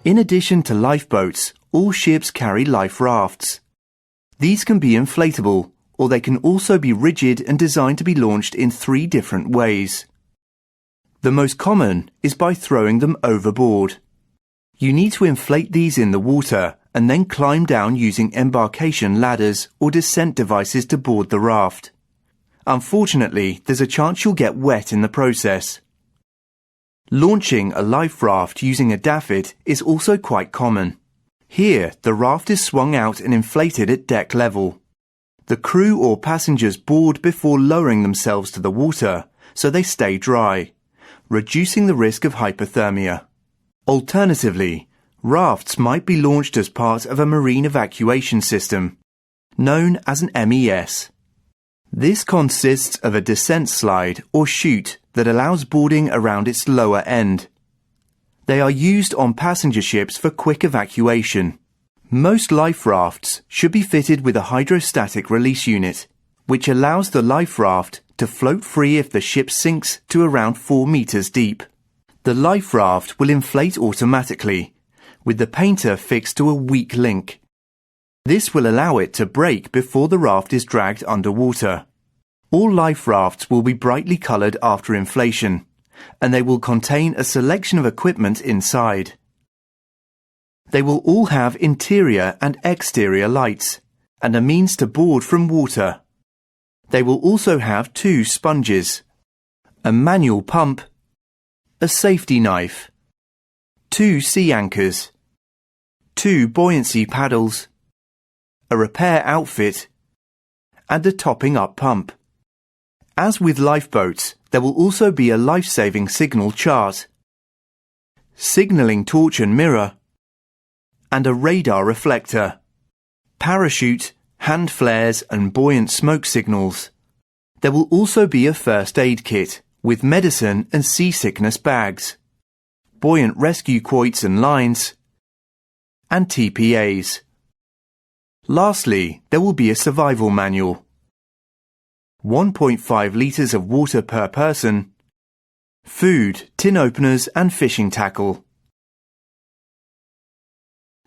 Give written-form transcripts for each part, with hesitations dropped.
In addition to lifeboats, all ships carry life rafts. These can be inflatable, or they can also be rigid and designed to be launched in 3 different ways. The most common is by throwing them overboard. You need to inflate these in the water and then climb down using embarkation ladders or descent devices to board the raft. Unfortunately, there's a chance you'll get wet in the process. Launching a life raft using a davit is also quite common. Here, the raft is swung out and inflated at deck level. The crew or passengers board before lowering themselves to the water, so they stay dry, reducing the risk of hypothermia. Alternatively, rafts might be launched as part of a marine evacuation system, known as an MES. This consists of a descent slide or chute that allows boarding around its lower end. They are used on passenger ships for quick evacuation. Most life rafts should be fitted with a hydrostatic release unit, which allows the life raft to float free if the ship sinks to around 4 meters deep. The life raft will inflate automatically, with the painter fixed to a weak link. This will allow it to break before the raft is dragged underwater. All life rafts will be brightly coloured after inflation, and they will contain a selection of equipment inside. They will all have interior and exterior lights, and a means to board from water. They will also have 2 sponges, a manual pump, a safety knife, 2 sea anchors, 2 buoyancy paddles, a repair outfit, and a topping up pump. As with lifeboats, there will also be a life-saving signal chart, signalling torch and mirror, and a radar reflector, parachute, hand flares and buoyant smoke signals. There will also be a first aid kit with medicine and seasickness bags, buoyant rescue quoits and lines, and TPAs. Lastly, there will be a survival manual. 1.5 litres of water per person, food, tin openers and fishing tackle.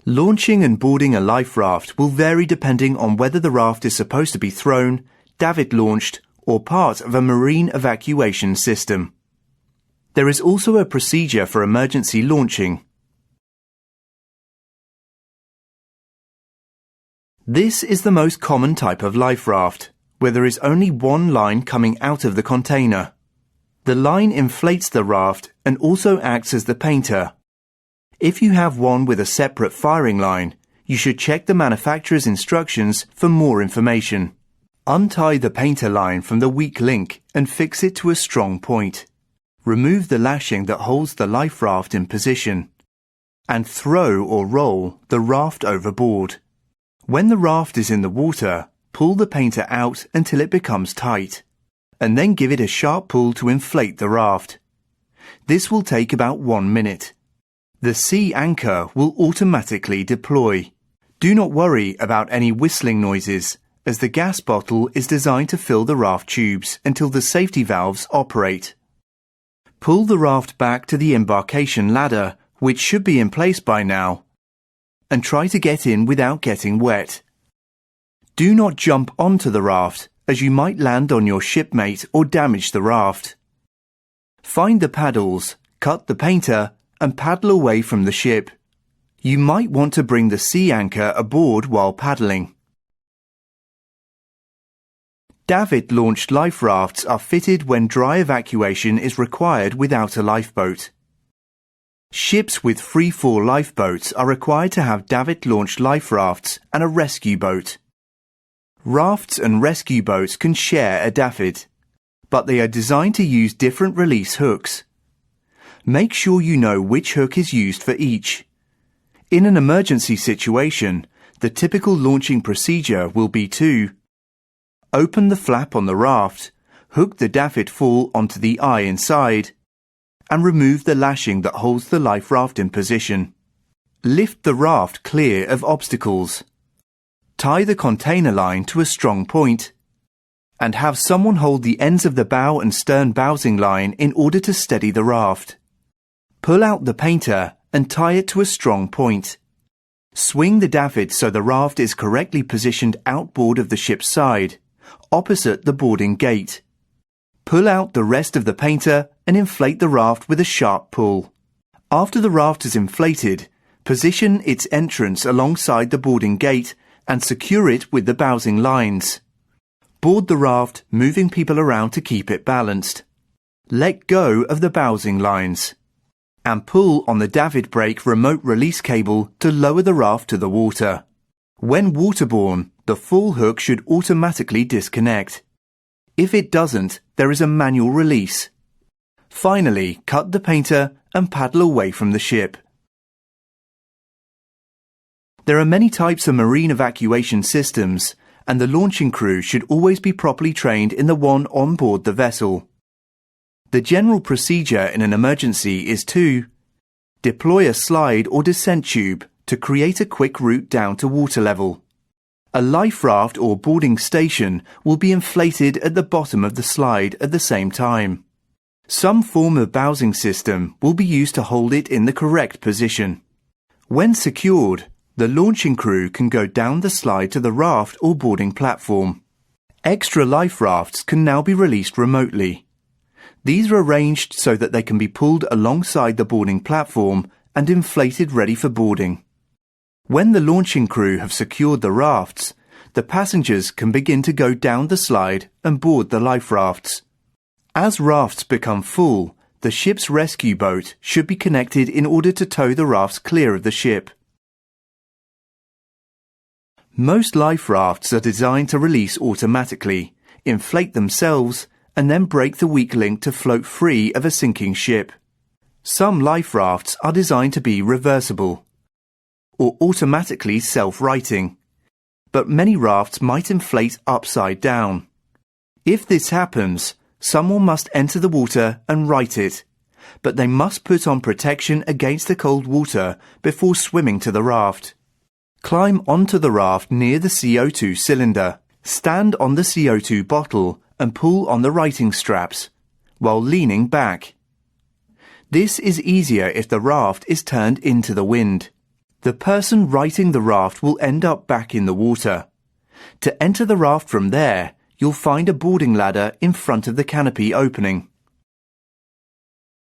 Launching and boarding a life raft will vary depending on whether the raft is supposed to be thrown, davit launched, or part of a marine evacuation system. There is also a procedure for emergency launching. This is the most common type of life raft, where there is only one line coming out of the container. The line inflates the raft and also acts as the painter. If you have one with a separate firing line, you should check the manufacturer's instructions for more information. Untie the painter line from the weak link and fix it to a strong point. Remove the lashing that holds the life raft in position, and throw or roll the raft overboard. When the raft is in the water, pull the painter out until it becomes tight, and then give it a sharp pull to inflate the raft. This will take about 1 minute. The sea anchor will automatically deploy. Do not worry about any whistling noises, as the gas bottle is designed to fill the raft tubes until the safety valves operate. Pull the raft back to the embarkation ladder, which should be in place by now, and try to get in without getting wet. Do not jump onto the raft, as you might land on your shipmate or damage the raft. Find the paddles, cut the painter, and paddle away from the ship. You might want to bring the sea anchor aboard while paddling. Davit-launched life rafts are fitted when dry evacuation is required without a lifeboat. Ships with free-fall lifeboats are required to have davit-launched life rafts and a rescue boat. Rafts and rescue boats can share a davit, but they are designed to use different release hooks. Make sure you know which hook is used for each. In an emergency situation, the typical launching procedure will be to open the flap on the raft, hook the davit fall onto the eye inside, and remove the lashing that holds the life raft in position. Lift the raft clear of obstacles. Tie the container line to a strong point, and have someone hold the ends of the bow and stern bowsing line in order to steady the raft. Pull out the painter and tie it to a strong point. Swing the davit so the raft is correctly positioned outboard of the ship's side, opposite the boarding gate. Pull out the rest of the painter and inflate the raft with a sharp pull. After the raft is inflated, position its entrance alongside the boarding gate and secure it with the bowsing lines. Board the raft, moving people around to keep it balanced. Let go of the bowsing lines and pull on the davit brake remote release cable to lower the raft to the water. When waterborne, the full hook should automatically disconnect. If it doesn't, there is a manual release. Finally, cut the painter and paddle away from the ship. There are many types of marine evacuation systems, and the launching crew should always be properly trained in the one on board the vessel. The general procedure in an emergency is to deploy a slide or descent tube to create a quick route down to water level. A life raft or boarding station will be inflated at the bottom of the slide at the same time. Some form of bowsing system will be used to hold it in the correct position. When secured, the launching crew can go down the slide to the raft or boarding platform. Extra life rafts can now be released remotely. These are arranged so that they can be pulled alongside the boarding platform and inflated ready for boarding. When the launching crew have secured the rafts, the passengers can begin to go down the slide and board the life rafts. As rafts become full, the ship's rescue boat should be connected in order to tow the rafts clear of the ship. Most life rafts are designed to release automatically, inflate themselves, and then break the weak link to float free of a sinking ship. Some life rafts are designed to be reversible or automatically self-righting, but many rafts might inflate upside down. If this happens, someone must enter the water and right it, but they must put on protection against the cold water before swimming to the raft. Climb onto the raft near the CO2 cylinder. Stand on the CO2 bottle and pull on the righting straps, while leaning back. This is easier if the raft is turned into the wind. The person righting the raft will end up back in the water. To enter the raft from there, you'll find a boarding ladder in front of the canopy opening.